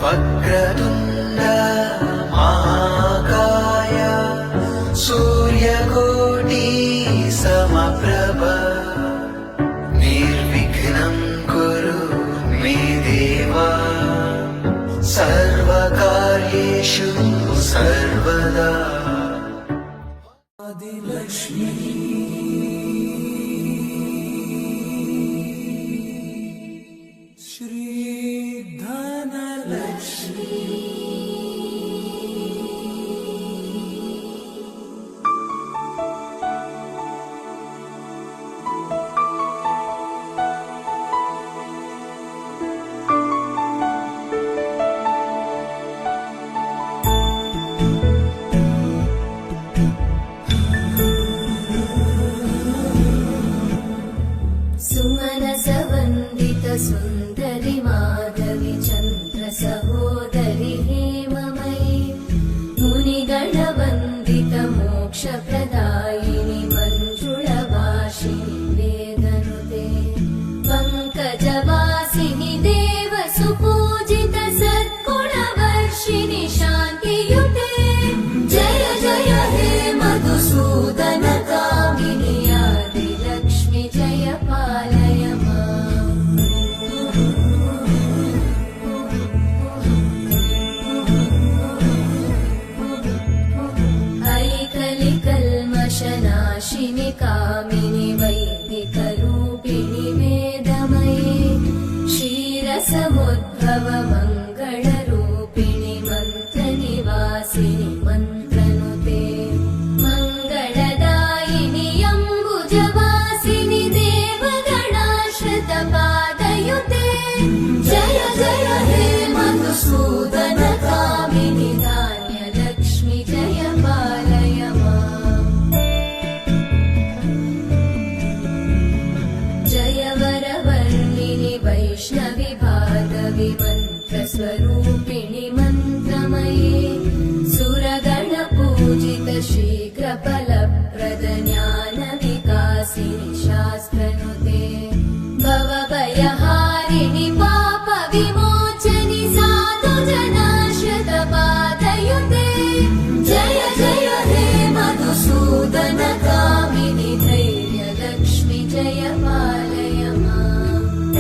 वक्रतुण्ड महाकाय सूर्यकोटि समप्रभ निर्विघ्नं कुरु मे देव सर्वकार्येषु सर्वदा। आदिलक्ष्मी श्री धनलक्ष्मी सुमनसवन्दित सुन्दरि माधवि चन्द्र सहोदरि हेममयि मुनिगणवन्दित मोक्षप्रदायिनि मञ्जुळभाषिणि वेदनुते पङ्कजवासिनि देवसुपूजित सद्गुणवर्षिणि शान्तियुते जय जय हे मधुसूदन कामिनि आदिलक्ष्मि जय पालय माम्। ऐकलिकल्मषनाशिनि कामिनि वैदिकरूपिणि वेदमये क्षीरसमुद्भव मङ्गलरूपिणि मन्त्रनिवासिनि मन्त्रनुते मङ्गलदायिनि अम्बुजवासिनि देवगणाश्रितपादयुते जय जय हे मधुसूदन कामिनि धान्यलक्ष्मि जय पालय माम्। जय वरवर्णिनि वैष्णवि भार्गवि मन्त्रस्वरूपिणि मन्त्रमये सुरगणपूजित शीघ्रफलप्रद ज्ञानविकासिनि शास्त्रनुते भवभयहारिणि पापविमोचनि साधुजनाश्रितपादयुते जय जय हे मधुसूदन कामिनि धैर्यलक्ष्मि जय पालय माम्।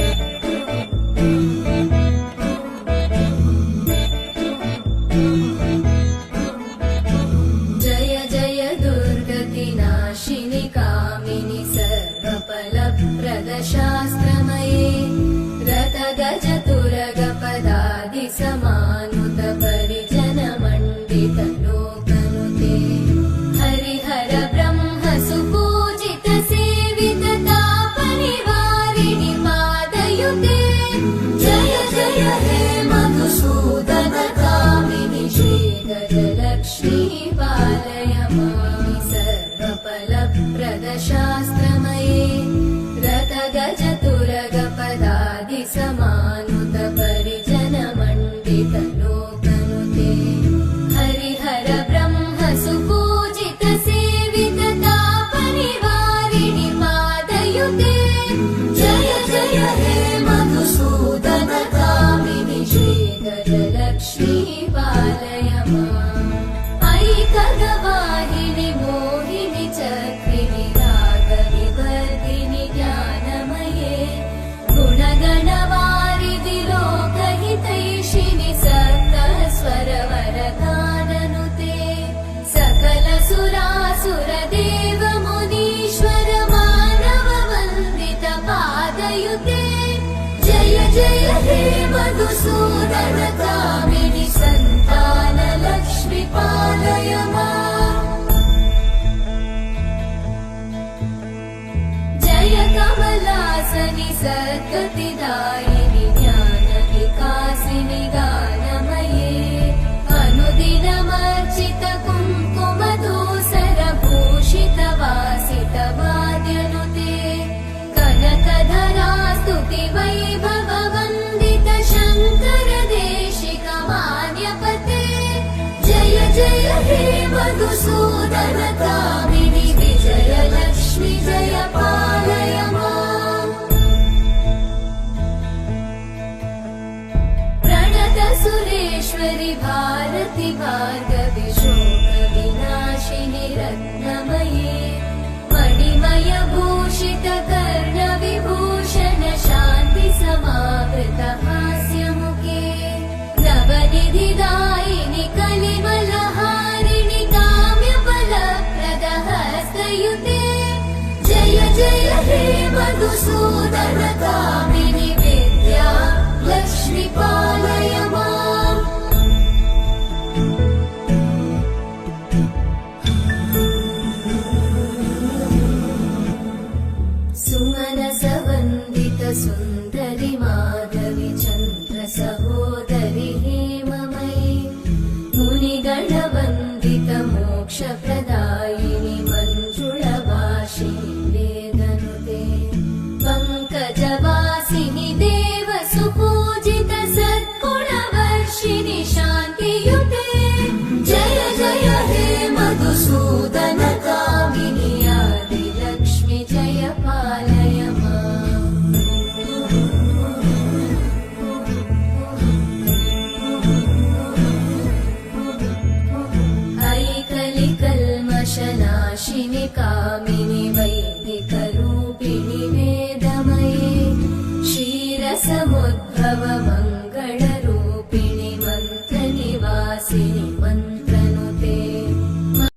जय जय दुर्गतिनाशिनि कामिनि सर्वफलप्रद शास्त्रमये रतगज सर्वेश्वरि भारति भार्गवि शोकविनाशिनि रत्नमयी मणिमय भूषित कर्णविभूषण शान्ति समावृत हास्यमुखे नवनिधिदायिनि कलिमलहारिणि काम्यफलप्रद हस्तयुते जय जय हे मधुसूदन कामिनि विद्या लक्ष्मी पालय माम् सुमनसवन्दित सुन्दरि माधवि चन्द्र सहोदरि हेममयि मुनिगणवन्दित मोक्षप्रदायिनि मञ्जुळवासिनि वेदनुते पङ्कजवासिनि देव सुपूजित सद्गुणवर्षिणि